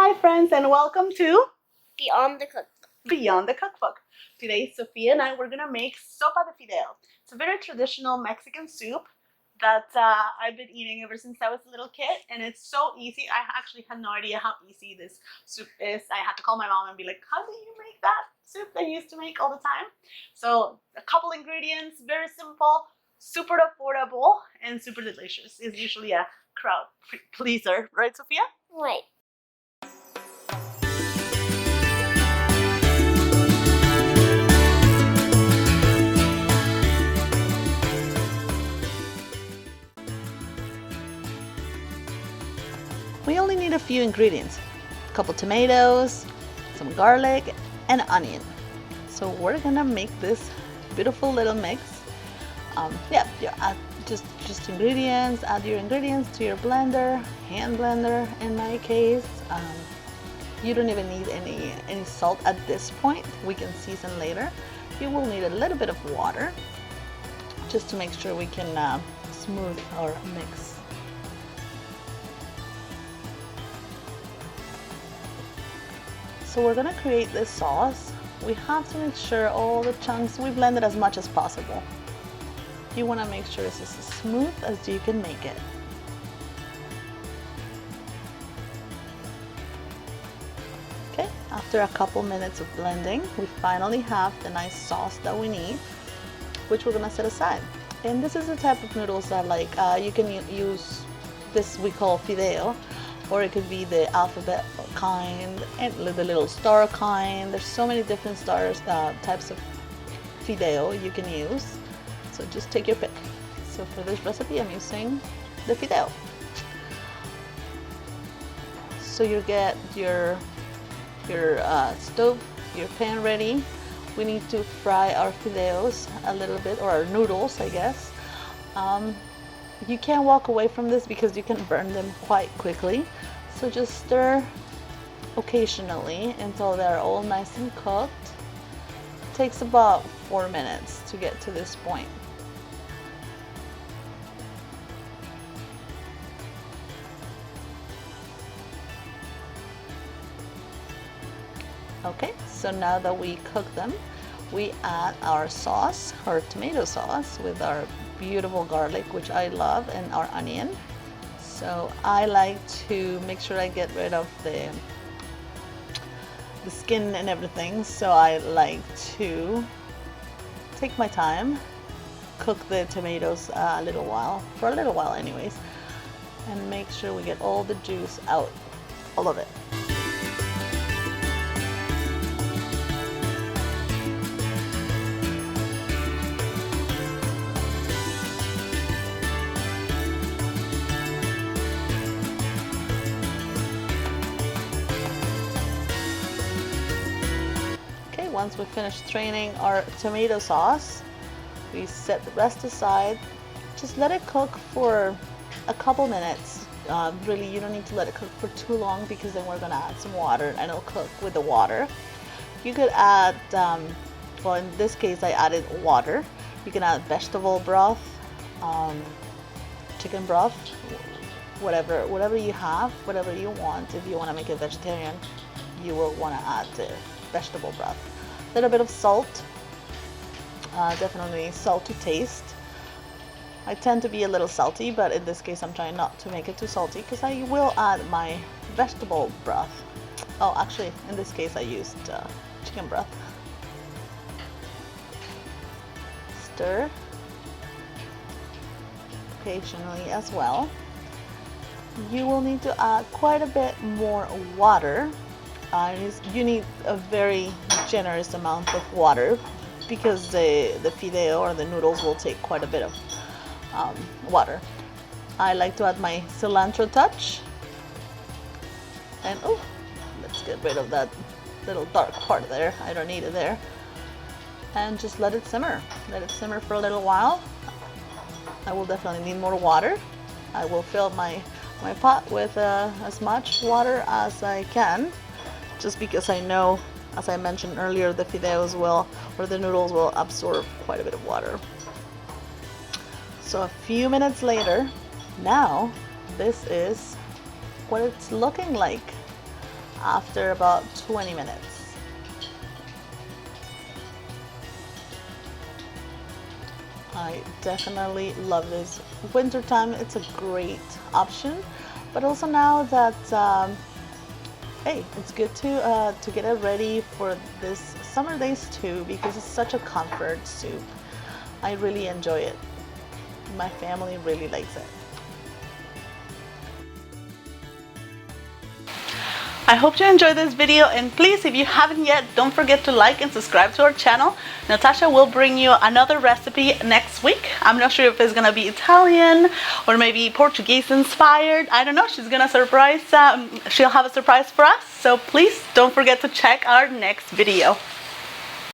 Hi friends and welcome to Beyond the Cookbook. Beyond the Cookbook. Today Sophia and I were gonna make Sopa de Fideo. It's a very traditional Mexican soup that I've been eating ever since I was a little kid, and it's so easy. I actually had no idea how easy this soup is. I had to call my mom and be like, how do you make that soup that you used to make all the time? So a couple ingredients, very simple, super affordable, and super delicious. It's usually a crowd pleaser, right Sophia? Right. We only need a few ingredients, a couple tomatoes, some garlic, and onion. So we're gonna make this beautiful little mix. You add just ingredients, add your ingredients to your blender, hand blender in my case. You don't even need any salt at this point. We can season later. You will need a little bit of water just to make sure we can smooth our mix. So we're gonna create this sauce. We have to make sure all the chunks, we blend it as much as possible. You wanna make sure it's as smooth as you can make it. Okay, after a couple minutes of blending, we finally have the nice sauce that we need, which we're gonna set aside. And this is the type of noodles that you can use this we call fideo, or it could be the alphabet kind and the little star kind. There's so many different types of fideo you can use, so just take your pick. So for this recipe I'm using the fideo. So you get your stove, your pan ready. We need to fry our fideos a little bit, or our noodles I guess. You can't walk away from this because you can burn them quite quickly. So just stir occasionally until they're all nice and cooked. It takes about 4 minutes to get to this point. Okay, so now that we cook them, we add our sauce, our tomato sauce, with our beautiful garlic, which I love, and our onion. So I like to make sure I get rid of the skin and everything. So I like to take my time, cook the tomatoes for a little while anyways, and make sure we get all the juice out, all of it. Once we finish straining our tomato sauce, we set the rest aside. Just let it cook for a couple minutes. Really, you don't need to let it cook for too long because then we're gonna add some water and it'll cook with the water. You could add, well in this case I added water. You can add vegetable broth, chicken broth, whatever you have, whatever you want. If you want to make it vegetarian, you will want to add the vegetable broth. A little bit of salt, definitely salt to taste. I tend to be a little salty, but in this case I'm trying not to make it too salty because I will add my vegetable broth. Oh, actually in this case I used chicken broth. Stir occasionally as well. You will need to add quite a bit more water. You need a very generous amount of water because the fideo or the noodles will take quite a bit of water. I like to add my cilantro touch, and oh, let's get rid of that little dark part there. I don't need it there. And just let it simmer. Let it simmer for a little while. I will definitely need more water. I will fill my pot with as much water as I can, just because I know, as I mentioned earlier, the fideos or the noodles will absorb quite a bit of water. So a few minutes later, now this is what it's looking like. after about 20 minutes. I definitely love this. Wintertime, it's a great option, but also now that hey, it's good to get it ready for this summer days too, because it's such a comfort soup. I really enjoy it. My family really likes it. I hope you enjoyed this video, and please, if you haven't yet, don't forget to like and subscribe to our channel. Natasha will bring you another recipe next week. I'm not sure if it's gonna be Italian or maybe Portuguese inspired. I don't know. She's gonna surprise. She'll have a surprise for us. So please don't forget to check our next video.